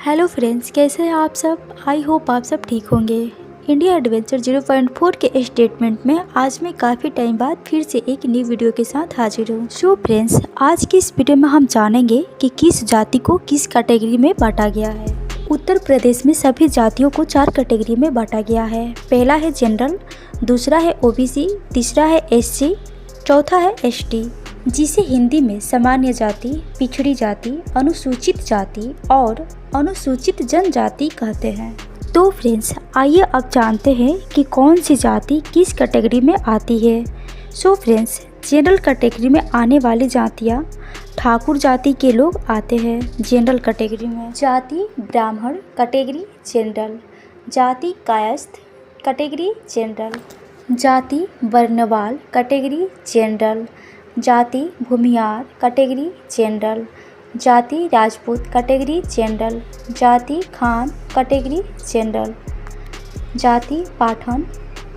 Hello friends, कैसे हैं आप सब। आई होप आप सब ठीक होंगे। इंडिया एडवेंचर 0.4 के स्टेटमेंट में आज मैं काफ़ी टाइम बाद फिर से एक नई वीडियो के साथ हाजिर हूँ। सो फ्रेंड्स, आज की इस वीडियो में हम जानेंगे कि किस जाति को किस कैटेगरी में बांटा गया है। उत्तर प्रदेश में सभी जातियों को 4 कैटेगरी में बांटा गया है। पहला है जनरल, दूसरा है ओबीसी, तीसरा है एससी, चौथा है एसटी, जिसे हिंदी में सामान्य जाति, पिछड़ी जाति, अनुसूचित जाति और अनुसूचित जनजाति कहते हैं। तो फ्रेंड्स, आइए अब जानते हैं कि कौन सी जाति किस कैटेगरी में आती है। सो फ्रेंड्स, जनरल कैटेगरी में आने वाली जातियाँ ठाकुर जाति के लोग आते हैं। जनरल कैटेगरी में जाति ब्राह्मण कैटेगरी जनरल, जाति कायस्थ कैटेगरी जनरल, जाति वर्णवाल कैटेगरी जनरल, जाति भूमिहार कैटेगरी जनरल, जाति राजपूत कैटेगरी जनरल, जाति खान कैटेगरी जनरल, जाति पाठन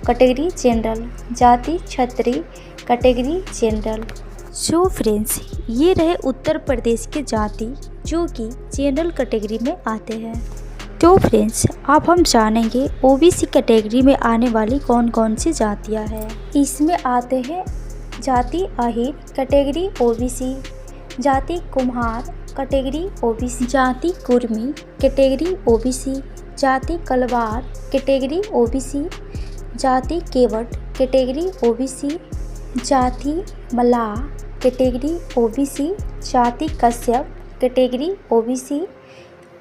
कैटेगरी जनरल, जाति क्षत्रिय कैटेगरी जनरल। सो फ्रेंड्स, ये रहे उत्तर प्रदेश के जाति जो कि जनरल कैटेगरी में आते हैं। तो फ्रेंड्स, अब हम जानेंगे ओबीसी कैटेगरी में आने वाली कौन कौन सी जातियां हैं। इसमें आते हैं जाति अहिर कैटेगरी ओबीसी, जाति कुम्हार कैटेगरी ओबीसी, जाति कुर्मी कैटेगरी ओबीसी, जाति कलवार कैटेगरी ओबीसी, जाति केवट कैटेगरी ओबीसी, जाति मल्लाह कैटेगरी ओबीसी, जाति कश्यप कैटेगरी ओबीसी,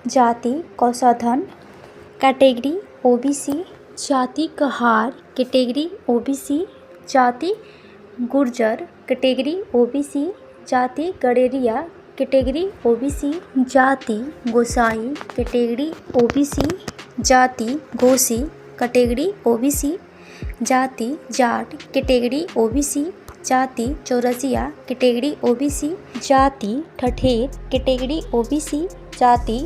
जाति कौशाधन कैटेगरी ओबीसी, जाति कहार कैटेगरी ओबीसी, जाति गुर्जर कैटेगरी ओबीसी, जाति गडेरिया कैटेगरी ओबीसी, जाति गोसाई कैटेगरी ओबीसी, जाति गोसी कैटेगरी ओबीसी, जाति जाट कैटेगरी ओबीसी, जाति चौरसिया कैटेगरी ओबीसी, जाति ठठेर कैटेगरी ओबीसी, जाति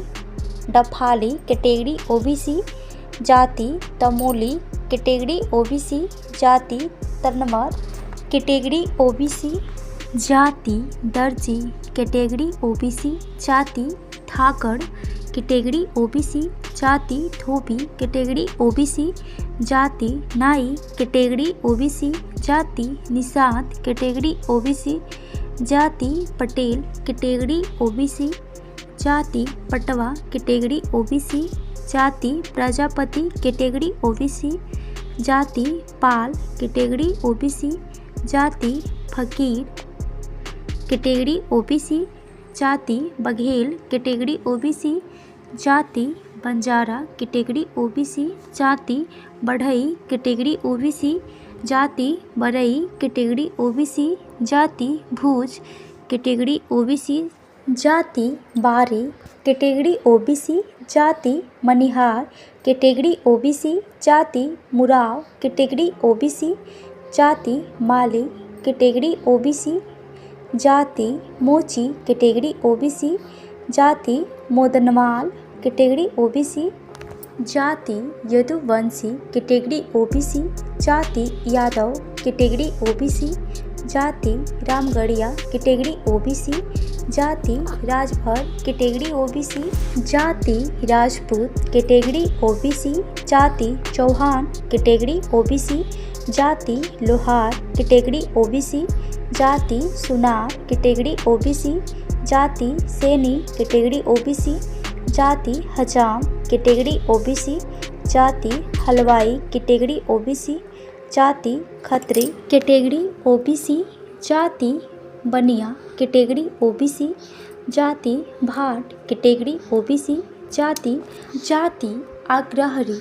डफाली कैटेगरी ओबीसी, जाति तमोली कैटेगरी ओबीसी, जाति तरनमर कैटेगरी ओबीसी, जाति दर्जी कैटेगरी ओबीसी, जाति ठाकर कैटेगरी ओबीसी, जाति धोबी कैटेगरी ओबीसी, जाति नाई कैटेगरी ओबीसी, जाति निषाद कैटेगरी ओबीसी, जाति पटेल कैटेगरी ओबीसी, जाति पटवा कैटेगरी ओबीसी, जाति प्रजापति कैटेगरी ओबीसी, जाति पाल कैटेगरी ओबीसी, जाति फकीर कैटेगरी ओबीसी, जाति बघेल कैटेगरी ओबीसी, जाति बंजारा कैटेगरी ओबीसी, जाति बढ़ई कैटेगरी ओबीसी, जाति बरई कैटेगरी ओबीसी, जाति भूज कैटेगरी ओबीसी, जाति बारी कैटेगरी ओबीसी, जाति मनिहार कैटेगरी ओबीसी, जाति मुराव कैटेगरी ओबीसी, जाति माली कैटेगरी ओबीसी, जाति मोची कैटेगरी ओबीसी, जाति मोदनवाल कैटेगरी ओबीसी, जाति यदुवंशी कैटेगरी ओबीसी, जाति यादव कैटेगरी ओबीसी, जाति रामगढ़िया कैटेगरी ओबीसी, जाति राजभर कैटेगरी ओबीसी, जाति राजपूत कैटेगरी ओबीसी, जाति चौहान कैटेगरी ओबीसी, जाति लोहार कैटेगरी ओबीसी, जाति सुनार कैटेगरी ओबीसी, जाति सैनी कैटेगरी ओबीसी, जाति हजाम कैटेगरी ओबीसी, जाति हलवाई कैटेगरी ओबीसी, जाति खत्री कैटेगरी ओबीसी, जाति बनिया कैटेगरी ओबीसी, जाति भाट कैटेगरी ओबीसी, जाति अग्रहरी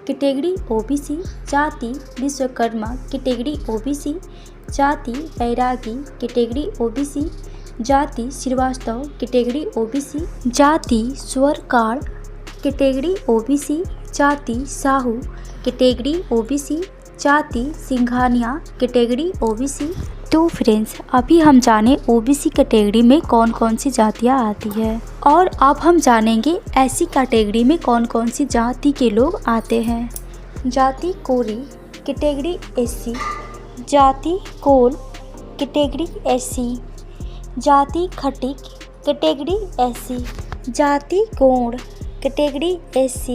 कैटेगरी ओबीसी, जाति विश्वकर्मा कैटेगरी ओबीसी, जाति बैरागी कैटेगरी ओबीसी, जाति श्रीवास्तव कैटेगरी ओबीसी, जाति स्वरकार कैटेगरी ओबीसी, जाति साहू कैटेगरी ओबीसी, जाति सिंघानिया कैटेगरी ओबीसी। तो फ्रेंड्स, अभी हम जाने ओबीसी कैटेगरी में कौन कौन सी जातियां आती है और अब हम जानेंगे एससी कैटेगरी में कौन कौन सी जाति के लोग आते हैं। जाति कोरी कैटेगरी एससी, जाति कोल कैटेगरी एससी, जाति खटिक कैटेगरी एससी, जाति गोंड कैटेगरी SC,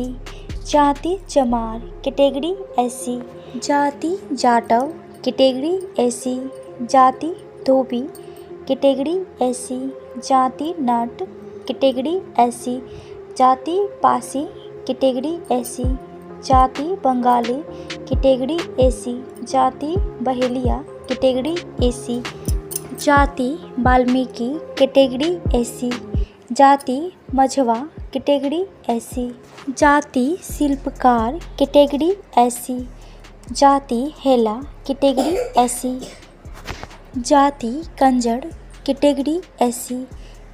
जाति चमार कैटेगरी SC, जाति जाटव कैटेगरी SC, जाति धोबी कैटेगरी SC, जाति नट कैटेगरी SC, जाति पासी कैटेगरी SC, जाति बंगाली कैटेगरी SC, जाति बहेलिया कैटेगरी SC, जाति वाल्मीकि कैटेगरी SC, जाति मझवा कैटेगरी SC, जाति शिल्पकार कैटेगरी SC, जाति हेला कैटेगरी SC, जाति कंजड़ कैटेगरी SC,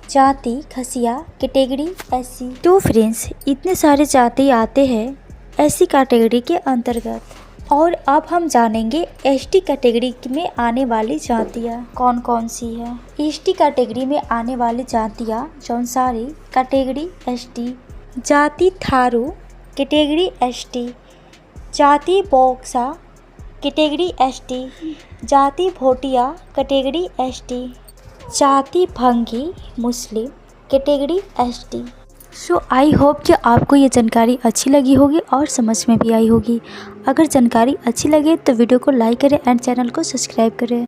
जाति खसिया कैटेगरी SC। तो फ्रेंड्स, इतने सारे जाति आते हैं SC कैटेगरी के अंतर्गत। और अब हम जानेंगे ST कैटेगरी में आने वाली जातियाँ कौन कौन सी है। ST कैटेगरी में आने वाली जातियाँ जौनसारी कैटेगरी ST, जाति थारू कैटेगरी ST, जाति बोक्सा कैटेगरी ST, जाति भोटिया कैटेगरी ST, जाति भंगी Muslim category ST। So I hope कि आपको ये जानकारी अच्छी लगी होगी और समझ में भी आई होगी। अगर जानकारी अच्छी लगे तो वीडियो को लाइक करें एंड चैनल को सब्सक्राइब करें।